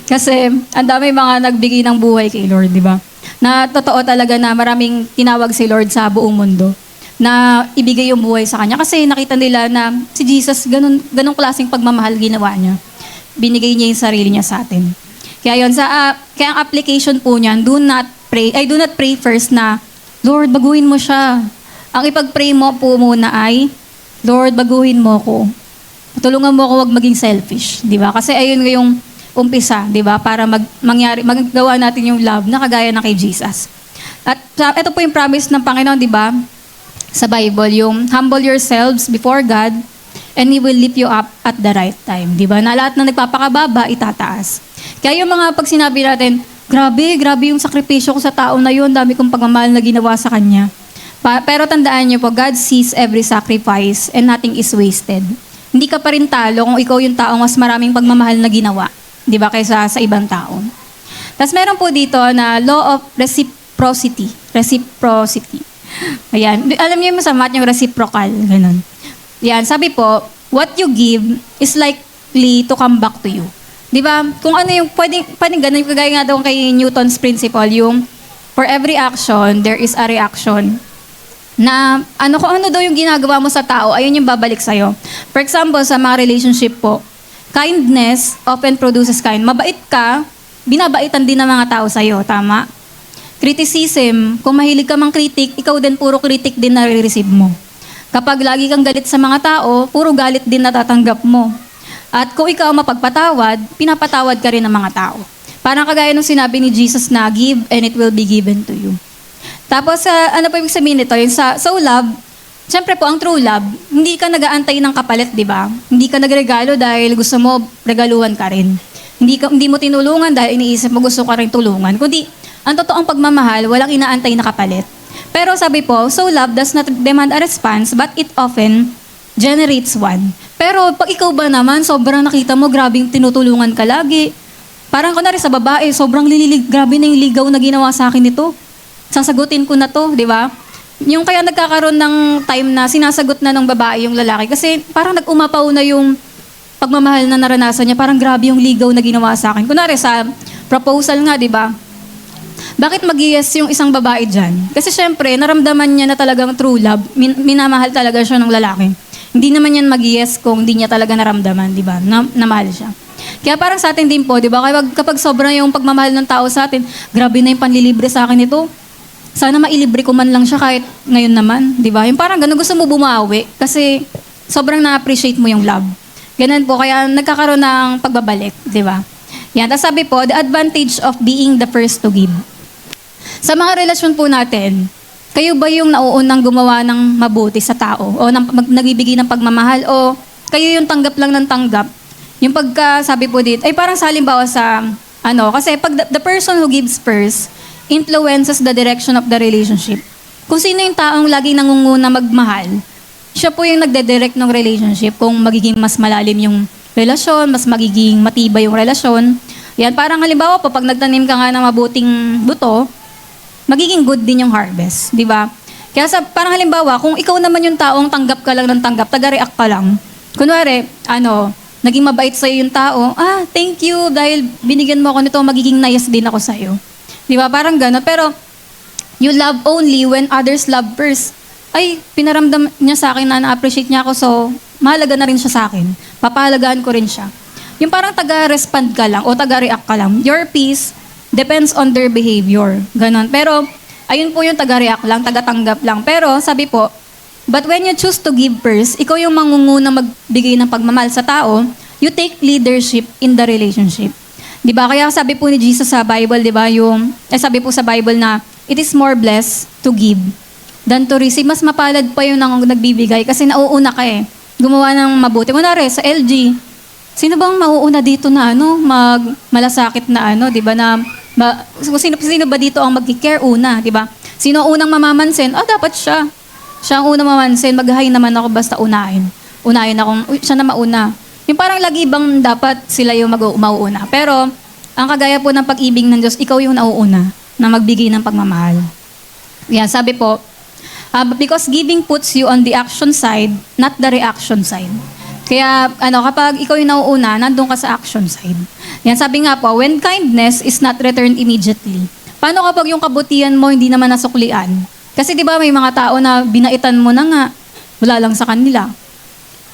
Kasi, ang dami mga nagbigay ng buhay kay Lord, di ba? Na totoo talaga na maraming tinawag si Lord sa buong mundo na ibigay yung buhay sa Kanya. Kasi nakita nila na si Jesus, ganun klaseng pagmamahal ginawa niya. Binigay niya yung sarili niya sa atin. Kaya yun, kaya ang application po niyan, do not pray first na, Lord, baguhin mo siya. Ang ipag-pray mo po muna ay, Lord, baguhin mo ko. Tulungan mo ako wag maging selfish, di ba? Kasi ayun yung umpisa, di ba? Para magawa natin yung love na kagaya na kay Jesus. At ito po yung promise ng Panginoon, di ba? Sa Bible, yung humble yourselves before God and He will lift you up at the right time. Di ba? Na lahat na nagpapakababa, itataas. Kaya yung mga pag sinabi natin, grabe yung sakripisyo ko sa tao na yun, dami kong pagmamahal na ginawa sa kanya. Pero tandaan niyo po, God sees every sacrifice and nothing is wasted. Hindi ka pa rin talo kung ikaw yung taong mas maraming pagmamahal na ginawa, di ba, kaysa sa ibang tao. Tapos meron po dito na law of reciprocity. Ayan. Alam niyo yung masamat yung reciprocal. Ganun. Yan. Sabi po, what you give is likely to come back to you. Di ba? Kung ano yung, pwedeng ganun, kagaya nga daw kay Newton's principle, yung for every action, there is a reaction. Na, kung ano daw yung ginagawa mo sa tao, ayun yung babalik sa'yo. For example, sa mga relationship po, kindness often produces kind. Mabait ka, binabaitan din ng mga tao sa'yo. Tama? Criticism, kung mahilig ka mang kritik, ikaw din puro kritik din nare-receive mo. Kapag lagi kang galit sa mga tao, puro galit din natatanggap mo. At kung ikaw mapagpatawad, pinapatawad ka rin ng mga tao. Parang kagaya nung sinabi ni Jesus na, give and it will be given to you. Tapos, ano pa ibig sabihin nito? Yung so love, siyempre po, ang true love, hindi ka nag-aantay ng kapalit, di ba? Hindi ka nagregalo dahil gusto mo regaluhan ka rin. Hindi mo tinulungan dahil iniisip mo gusto ka rin tulungan. Kundi, ang totoong pagmamahal, walang inaantay na kapalit. Pero sabi po, so love does not demand a response, but it often generates one. Pero pag ikaw ba naman, sobrang nakita mo, grabing tinutulungan ka lagi. Parang kunwari sa babae, sobrang grabe na yung ligaw na ginawa sa akin ito. Sasagutin ko na to, di ba? Yung kaya nagkakaroon ng time na sinasagot na ng babae yung lalaki kasi parang nag-umapaw na yung pagmamahal na naranasan niya. Parang grabe yung ligaw na ginawa sa akin. Kunwari sa proposal nga, di ba? Bakit mag-yes yung isang babae dyan? Kasi syempre, naramdaman niya na talagang true love. Minamahal talaga siya ng lalaki. Hindi naman yan mag-yes kung hindi niya talaga naramdaman, di ba? Namahal siya. Kaya parang sa atin din po, di ba? Kapag sobrang yung pagmamahal ng tao sa atin, grabe na yung panlilibre sa akin ito. Sana mailibre ko man lang siya kahit ngayon naman, di ba? Yung parang ganun, gusto mo bumawi kasi sobrang na-appreciate mo yung love. Ganun po, kaya nagkakaroon ng pagbabalik, di ba? Yan, tapos sabi po, the advantage of being the first to give. Sa mga relasyon po natin, Kayo ba yung nauunang gumawa ng mabuti sa tao? O nagbibigay ng pagmamahal? O kayo yung tanggap lang ng tanggap? Yung pagkasabi po dito, ay parang sa halimbawa sa, kasi pag the person who gives first influences the direction of the relationship. Kung sino yung taong laging nangunguna magmahal, siya po yung nagde-direct ng relationship kung magiging mas malalim yung relasyon, mas magiging matibay yung relasyon. Yan, parang halimbawa po, pag nagtanim ka nga ng mabuting buto, magiging good din yung harvest, di ba? Kaya parang halimbawa, kung ikaw naman yung taong tanggap ka lang ng tanggap, taga-react ka lang. Kunwari, naging mabait sa'yo yung tao, thank you, dahil binigyan mo ako nito, magiging nice din ako sa'yo. Di ba? Parang gano'n. Pero, you love only when others love first. Ay, pinaramdam niya sa akin na na-appreciate niya ako, so mahalaga na rin siya sa akin. Papahalagaan ko rin siya. Yung parang taga-respond ka lang o taga-react ka lang. Your peace depends on their behavior. Ganon. Pero, ayun po yung taga-react lang, taga-tanggap lang. Pero, sabi po, but when you choose to give first, ikaw yung mangunguna magbigay ng pagmamahal sa tao, you take leadership in the relationship. Di ba? Kaya sabi po ni Jesus sa Bible, di ba, sabi po sa Bible na, it is more blessed to give than to receive. Mas mapalad pa yung nagbibigay kasi nauuna ka gumawa ng mabuti. Kunwari, sa LG, sino bang mauuna dito na malasakit na di ba, na sino ba dito ang magki-care una, di ba? Sino unang mamamansin? Dapat siya. Siya ang unang mamamansin. Mag-hi naman ako basta unahin. Unahin akong, siya na mauna. Yung parang lagi bang dapat sila yung mauuna. Pero, ang kagaya po ng pag-ibig ng Diyos, ikaw yung nauuna na magbigay ng pagmamahal. Yan, sabi po, because giving puts you on the action side, not the reaction side. Kaya, kapag ikaw yung nauuna, nandun ka sa action side. Yan, sabi nga po, when kindness is not returned immediately. Paano kapag yung kabutihan mo hindi naman nasuklian? Kasi di ba may mga tao na binaitan mo na nga, wala lang sa kanila.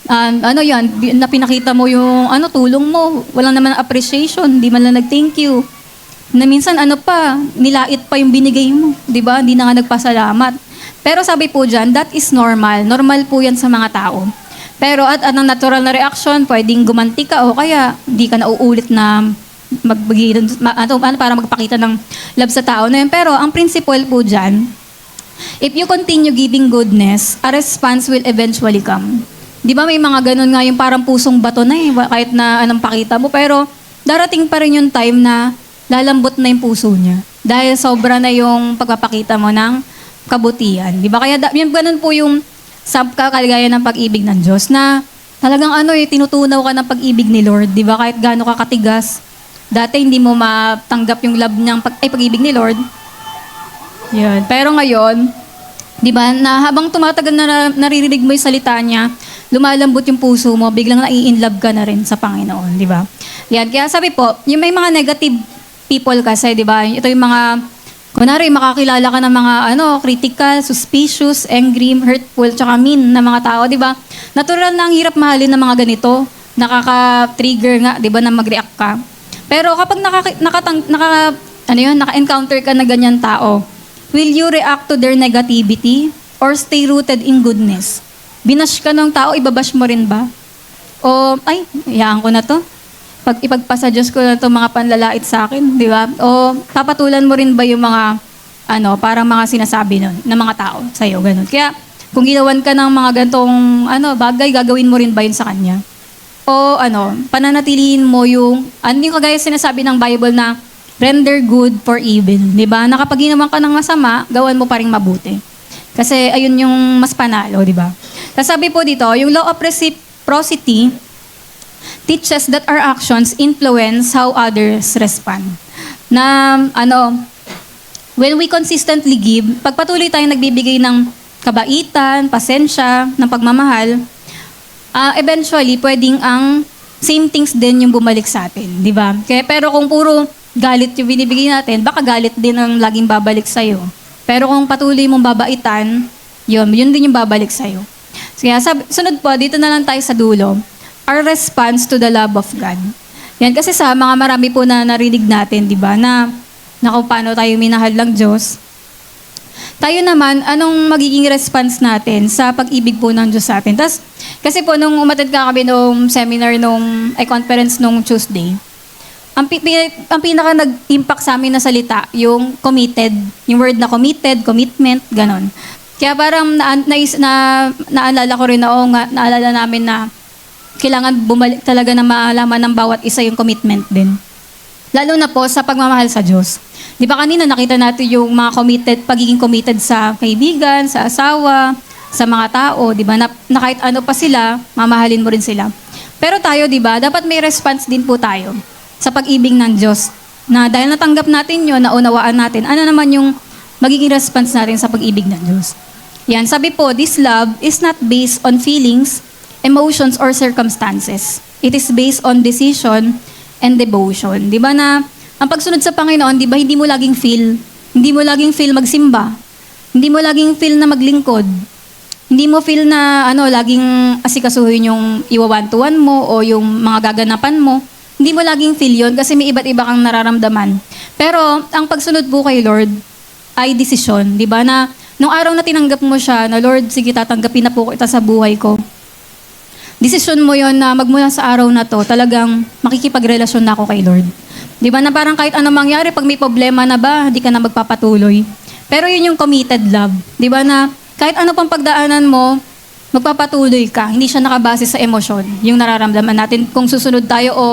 Na pinakita mo yung tulong mo, walang naman appreciation, di man lang nag-thank you. Na minsan nilait pa yung binigay mo, di ba? Hindi na nga nagpasalamat. Pero sabi po dyan, that is normal. Normal po yan sa mga tao. Pero at anong natural na reaction, pwedeng gumanti ka o kaya hindi ka na uulit na para magpakita ng love sa tao na yun. Pero ang principle po dyan, if you continue giving goodness, a response will eventually come. Di ba may mga ganun nga yung parang pusong bato na kahit na anong pakita mo. Pero darating pa rin yung time na lalambot na yung puso niya. Dahil sobra na yung pagpapakita mo ng kabutihan. Di ba? Kaya yung ganun po yung kaligaya ng pag-ibig ng Diyos na talagang tinutunaw ka ng pag-ibig ni Lord. Di ba? Kahit gaano ka katigas. Dati hindi mo matanggap yung love niyang pag-ibig ni Lord. Yan. Pero ngayon, di ba, na habang tumatagal na naririnig mo yung salita niya, lumalambot yung puso mo, biglang nai-inlove ka na rin sa Panginoon. Di ba? Yan. Kaya sabi po, yung may mga negative people kasi, di ba? Ito yung mga, kunwari, makakilala ka ng mga critical, suspicious, angry, hurtful, tsaka mean na mga tao, di ba? Natural na ang hirap mahalin ng mga ganito. Nakaka-trigger nga, di ba, na mag-react ka. Pero kapag naka-encounter ka na ganyan tao, will you react to their negativity or stay rooted in goodness? Binash ka ng tao, ibabash mo rin ba? O, hayaan ko na to. Pag ipagpasa Diyos ko na to mga panlalait sa akin, di ba? O papatulan mo rin ba yung mga, parang mga sinasabi nun, ng mga tao sa'yo, ganun. Kaya, kung ginawan ka ng mga gantong, bagay, gagawin mo rin ba yun sa kanya? O, pananatilihin mo yung kagaya sinasabi ng Bible na, render good for evil, di ba? Na kapag ginawan ka ng masama, gawan mo pa rin mabuti. Kasi, ayun yung mas panalo, di ba? Sabi po dito, yung law of reciprocity, teaches that our actions influence how others respond. Na, when we consistently give, pagpatuloy tayong nagbibigay ng kabaitan, pasensya, ng pagmamahal, eventually, pwedeng ang same things din yung bumalik sa atin, di ba? Pero kung puro galit yung binibigay natin, baka galit din ang laging babalik sa'yo. Pero kung patuloy mong babaitan, yun din yung babalik sa'yo. Kaya sunod po, dito na lang tayo sa dulo. Our response to the love of God. Yan kasi sa mga marami po na narinig natin, di ba, na kung paano tayo minahal ng Diyos. Tayo naman, anong magiging response natin sa pag-ibig po ng Diyos sa atin? Kasi po, nung umatid ka kami nung seminar, conference nung Tuesday, ang pinaka nag-impact sa amin na salita, yung committed, yung word na committed, commitment, ganon. Kaya parang naalala ko rin na, naalala namin na kailangan bumalik talaga na maalaman ng bawat isa yung commitment din. Lalo na po sa pagmamahal sa Diyos. Di ba kanina nakita natin yung mga pagiging committed sa kaibigan, sa asawa, sa mga tao, di ba? Na kahit ano pa sila, mamahalin mo rin sila. Pero tayo, di ba, dapat may response din po tayo sa pag-ibig ng Diyos. Na dahil natanggap natin yun, naunawaan natin, ano naman yung magiging response natin sa pag-ibig ng Diyos. Yan, sabi po, this love is not based on feelings, emotions, or circumstances. It is based on decision and devotion. Di ba na, ang pagsunod sa Panginoon, di ba, hindi mo laging feel magsimba. Hindi mo laging feel na maglingkod. Hindi mo feel na, laging asikasuhin yung iwawantuan mo o yung mga gaganapan mo. Hindi mo laging feel yun kasi may iba't iba kang nararamdaman. Pero, ang pagsunod po kay Lord ay desisyon. Di ba na, nung araw na tinanggap mo siya, na Lord, sige, tatanggapin na po kita sa buhay ko. Desisyon mo yon na magmula sa araw na to, talagang makikipagrelasyon na ako kay Lord. Di ba na parang kahit ano mangyari, pag may problema na ba, hindi ka na magpapatuloy. Pero yun yung committed love. Di ba na kahit ano pang pagdaanan mo, magpapatuloy ka. Hindi siya nakabase sa emosyon, yung nararamdaman natin kung susunod tayo o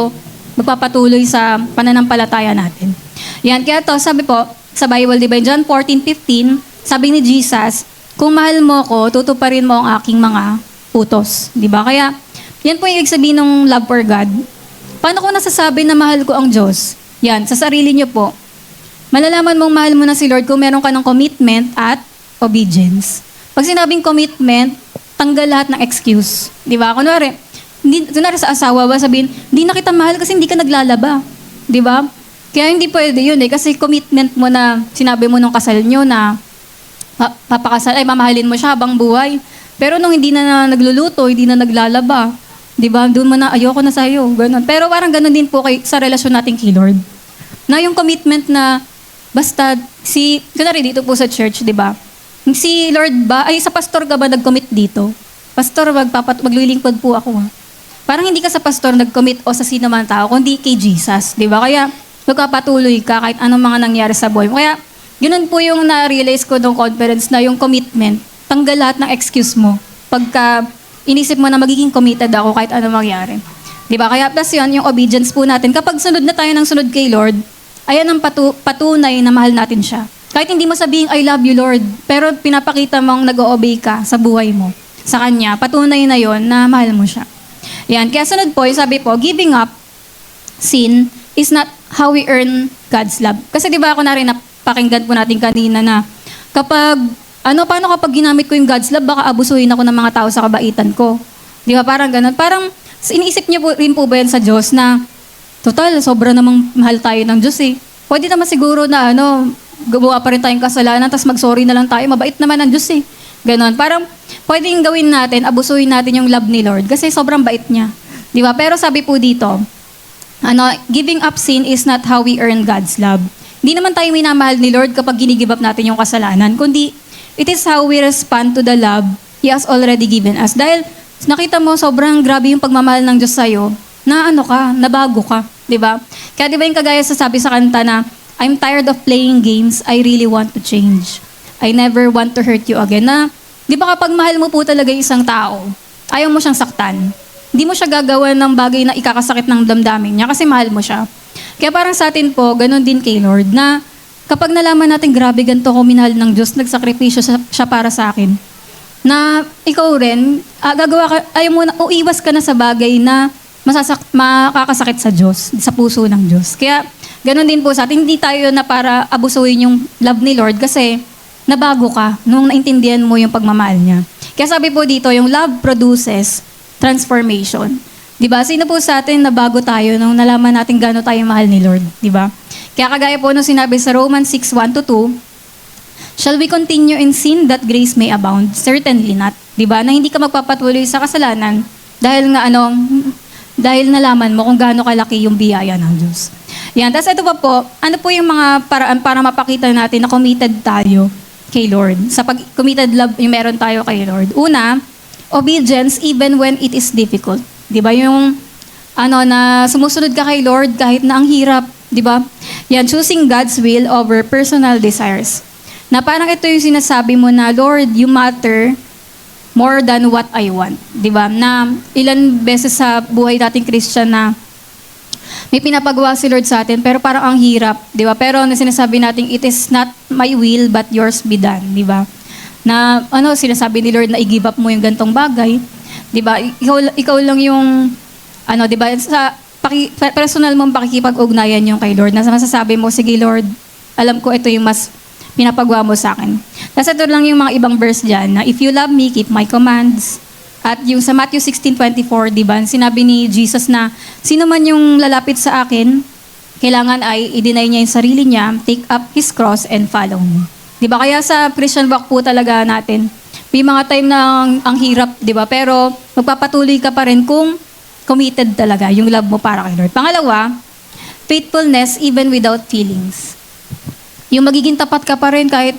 magpapatuloy sa pananampalataya natin. Yan, kaya to, sabi po, sa Bible, di ba, John 14:15, sabi ni Jesus, kung mahal mo ko, tutuparin mo ang aking mga utos. Di ba? Kaya, yan po yung ibig sabihin ng love for God. Paano ko nasasabi na mahal ko ang Diyos? Yan, sa sarili niyo po. Malalaman mong mahal mo na si Lord kung meron ka ng commitment at obedience. Pag sinabing commitment, tanggal lahat ng excuse. Di ba? Kunwari sa asawa ba sabihin, hindi na kita mahal kasi hindi ka naglalaba. Di ba? Kaya hindi pwede yun kasi commitment mo na sinabi mo nung kasal nyo na mamahalin mo siya habang buhay. Pero nung hindi na nagluluto, hindi na naglalaba, di ba? Doon mo na, ayoko na sa'yo, ganun. Pero parang ganun din po sa relasyon natin kay Lord. Na yung commitment na, basta, kunwari dito po sa church, di ba? Si Lord ba, sa pastor ka ba nag-commit dito? Pastor, maglilingkod po ako. Parang hindi ka sa pastor nag-commit o sa sino man tao, kundi kay Jesus, di ba? Kaya, magpapatuloy ka kahit anong mga nangyari sa buhay mo. Kaya, ganun po yung na-realize ko nung conference na yung commitment, tanggal lahat ng excuse mo pagka inisip mo na magiging committed ako kahit ano mangyari. Diba? Kaya plus yun, yung obedience po natin. Kapag sunod na tayo ng sunod kay Lord, ayan ang patunay na mahal natin siya. Kahit hindi mo sabihin, I love you, Lord, pero pinapakita mong nag-o-obey ka sa buhay mo, sa Kanya, patunay na yon na mahal mo siya. Yan. Kaya sunod po, sabi po, giving up sin is not how we earn God's love. Kasi diba ako na rin napakinggan po natin kanina na paano kapag ginamit ko yung God's love, baka abusuhin ako ng mga tao sa kabaitan ko. Di ba? Parang ganun. Parang iniisip niyo rin po ba yan sa Diyos na, total, sobra namang mahal tayo ng Diyos eh. Pwede naman siguro na gumawa pa rin tayong kasalanan, tapos mag-sorry na lang tayo. Mabait naman ng Diyos eh. Ganon. Parang pwedeng gawin natin, abusuhin natin yung love ni Lord kasi sobrang bait niya. Di ba? Pero sabi po dito, giving up sin is not how we earn God's love. Hindi naman tayo minamahal ni Lord kapag ginigib up natin yung kasalanan, kundi it is how we respond to the love He has already given us. Dahil nakita mo, sobrang grabe yung pagmamahal ng Diyos sa'yo, na nabago ka, di ba? Kaya di ba yung kagaya sabi sa kanta na, I'm tired of playing games, I really want to change. I never want to hurt you again. Na, di ba kapag mahal mo po talaga isang tao, ayaw mo siyang saktan. Hindi mo siya gagawa ng bagay na ikakasakit ng damdamin niya kasi mahal mo siya. Kaya parang sa atin po, ganun din kay Lord, na kapag nalaman natin, grabe, ganito ko minahal ng Diyos, nagsakripisyo siya para sa akin, na ikaw rin, uiwas ka na sa bagay na makakasakit sa Diyos, sa puso ng Diyos. Kaya, ganun din po sa atin, hindi tayo na para abusuhin yung love ni Lord kasi nabago ka nung naintindihan mo yung pagmamahal niya. Kaya sabi po dito, yung love produces transformation. Diba? Sino po sa atin nabago tayo nung nalaman natin gaano tayo mahal ni Lord? Diba? Kaya kagaya po nung sinabi sa Romans 6:1-2, shall we continue in sin that grace may abound? Certainly not. Diba? Na hindi ka magpapatuloy sa kasalanan dahil nalaman mo kung gaano kalaki yung biyaya ng Diyos. Yan. Tapos ito pa po, ano po yung mga paraan para mapakita natin na committed tayo kay Lord? Sa committed love yung meron tayo kay Lord. Una, obedience even when it is difficult. Di ba? Yung na sumusunod ka kay Lord kahit na ang hirap, di ba? Yan, choosing God's will over personal desires. Na parang ito yung sinasabi mo na, Lord, you matter more than what I want. Di ba? Na ilan beses sa buhay nating Christian na may pinapagawa si Lord sa atin, pero parang ang hirap, di ba? Pero na sinasabi natin, it is not my will, but yours be done, di ba? Na sinasabi ni Lord na i-give up mo yung gantong bagay, di ba? Ikaw lang yung, di ba? Sa personal mong pakikipag-ugnayan yung kay Lord, na masasabi mo, sige Lord, alam ko ito yung mas pinapagawa mo sa akin. Tapos ito lang yung mga ibang verse dyan, na if you love me, keep my commands. At yung sa Matthew 16:24, di ba, sinabi ni Jesus na sino man yung lalapit sa akin, kailangan ay i-deny niya yung sarili niya, take up his cross and follow me. Di ba? Kaya sa Christian walk po talaga natin, may mga time na ang hirap, di ba? Pero magpapatuloy ka pa rin kung committed talaga yung love mo para kay Lord. Pangalawa, faithfulness even without feelings. Yung magiging tapat ka pa rin kahit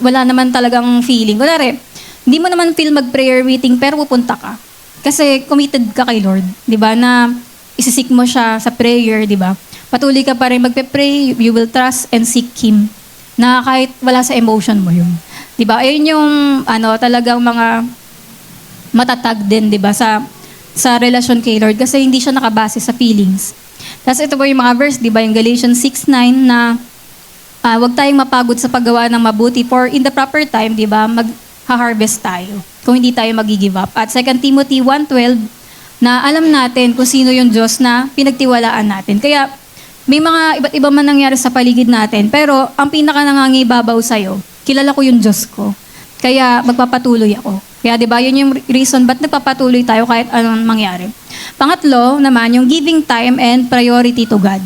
wala naman talagang feeling. Kunwari, hindi mo naman feel mag-prayer meeting pero pupunta ka. Kasi committed ka kay Lord, 'di ba? Na isisik mo siya sa prayer, 'di ba? Patuloy ka pa rin magpe-pray, you will trust and seek him. Na kahit wala sa emotion mo 'yun. 'Di ba? Ayun yung talagang mga matatag din, 'di ba? Sa relasyon kay Lord kasi hindi siya nakabase sa feelings. Tapos ito po yung mga verse, 'di ba? Yung Galatians 6:9 na huwag tayong mapagod sa paggawa ng mabuti for in the proper time, 'di ba? Ha-harvest tayo kung hindi tayo mag-give up. At 2 Timothy 1:12 na alam natin kung sino yung Diyos na pinagtiwalaan natin. Kaya may mga iba't iba man nangyari sa paligid natin, pero ang pinaka nangangibabaw sa'yo, kilala ko yung Diyos ko. Kaya magpapatuloy ako. Kaya 'di ba, yun yung reason ba't nagpapatuloy tayo kahit anong mangyari. Pangatlo naman, yung giving time and priority to God.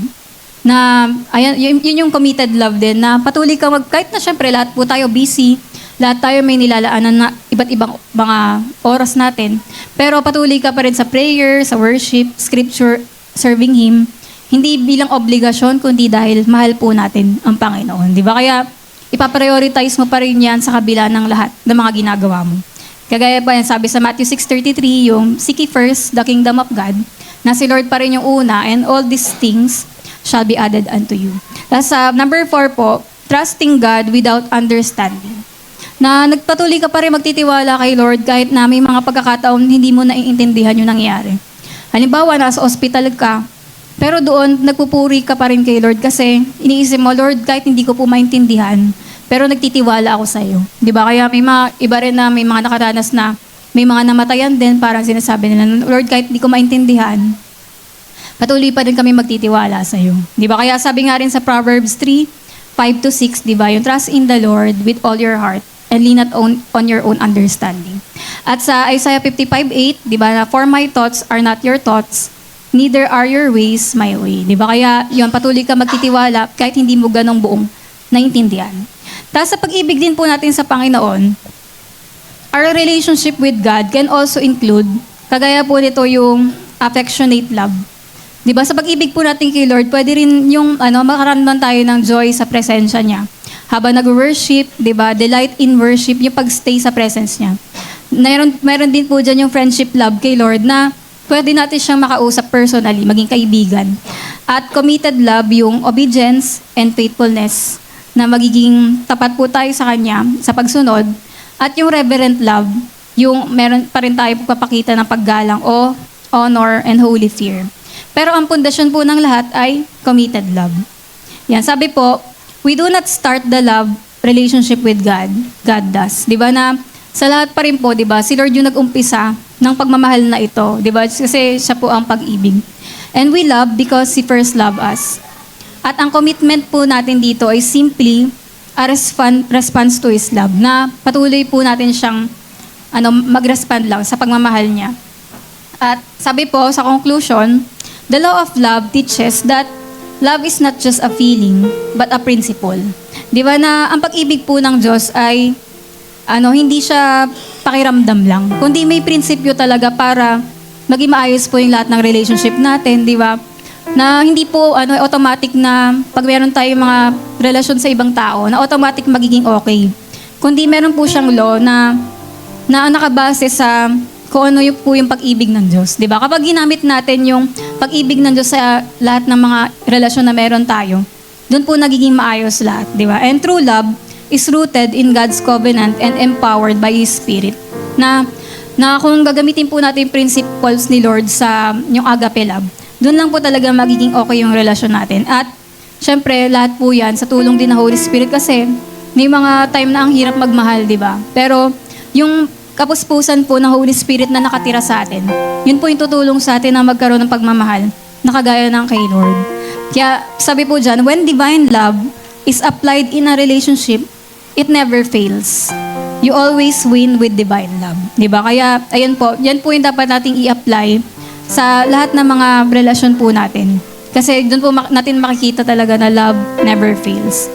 Na ayan, yun yung committed love din, na patuloy ka kahit na syempre lahat po tayo busy, lahat tayo may nilalaanan na iba't ibang mga oras natin. Pero patuloy ka pa rin sa prayer, sa worship, scripture, serving Him. Hindi bilang obligasyon, kundi dahil mahal po natin ang Panginoon. Di ba? Kaya ipaprioritize mo pa rin yan sa kabila ng lahat ng mga ginagawa mo. Kagaya pa yan, sabi sa Matthew 6:33, yung seek ye first the kingdom of God, na si Lord pa rin yung una, and all these things shall be added unto you. Tapos number 4 po, trusting God without understanding. Na nagpatuloy ka pa rin magtitiwala kay Lord kahit na may mga pagkakataon hindi mo naiintindihan yung nangyari. Halimbawa, nasa ospital ka, pero doon nagpupuri ka pa rin kay Lord kasi iniisip mo, Lord, kahit hindi ko po maintindihan, pero nagtitiwala ako sa iyo. 'Di ba? Kaya may mga iba rin na may mga nakaranas na may mga namatayan din, parang sinasabi nila, Lord, kahit hindi ko maintindihan, patuloy pa rin kami magtitiwala sa iyo. 'Di ba? Kaya sabi nga rin sa Proverbs 3:5-6, 'di ba? Yung trust in the Lord with all your heart and lean not on your own understanding. At sa Isaiah 55:8, 'di ba, na for my thoughts are not your thoughts, neither are your ways my way. 'Di ba? Kaya yun, patuloy ka magtitiwala kahit hindi mo ganong buong naintindihan. Tapos sa pag-ibig din po natin sa Panginoon, our relationship with God can also include, kagaya po nito yung affectionate love. 'Di ba? Sa pag-ibig po natin kay Lord, pwede rin yung makaramdam tayo ng joy sa presensya niya. Habang nag-worship, 'di ba? Delight in worship, yung pag-stay sa presence niya. Meron din po diyan yung friendship love kay Lord na pwede natin siyang makausap personally, maging kaibigan. At committed love, yung obedience and faithfulness, na magiging tapat po tayo sa Kanya sa pagsunod. At yung reverent love, yung meron pa rin tayo pagpapakita ng paggalang o honor and holy fear. Pero ang pundasyon po ng lahat ay committed love. Yan, sabi po, we do not start the love relationship with God. God does. 'Di ba, na sa lahat pa rin po, 'di ba, si Lord yung nag-umpisa ng pagmamahal na ito, 'di ba? Kasi siya po ang pag-ibig. And we love because He first loved us. At ang commitment po natin dito ay simply a response to His love, na patuloy po natin siyang mag-respond lang sa pagmamahal niya. At sabi po sa conclusion, the law of love teaches that love is not just a feeling, but a principle. Di ba, na ang pag-ibig po ng Diyos ay hindi siya pakiramdam lang, kundi may prinsipyo talaga para maging maayos po yung lahat ng relationship natin, di ba? Na hindi po automatic na pag meron tayong mga relasyon sa ibang tao, na automatic magiging okay. Kundi meron po siyang law na nakabase sa kung ano yung po yung pag-ibig ng Diyos. Di ba? Kapag ginamit natin yung pag-ibig ng Diyos sa lahat ng mga relasyon na meron tayo, doon po nagiging maayos lahat, di ba? And true love is rooted in God's covenant and empowered by His Spirit. Na kung gagamitin po natin yung principles ni Lord sa yung agape love, doon lang po talaga magiging okay yung relasyon natin. At syempre, lahat po yan sa tulong din ng Holy Spirit kasi may mga time na ang hirap magmahal, di ba? Pero yung kapuspusan po ng Holy Spirit na nakatira sa atin, yun po yung tutulong sa atin na magkaroon ng pagmamahal na kagaya ng kay Lord. Kaya sabi po dyan, when divine love is applied in a relationship, it never fails. You always win with divine love. Diba? Kaya, ayan po, yan po yung dapat nating i-apply sa lahat ng mga relasyon po natin. Kasi doon po natin makikita talaga na love never fails.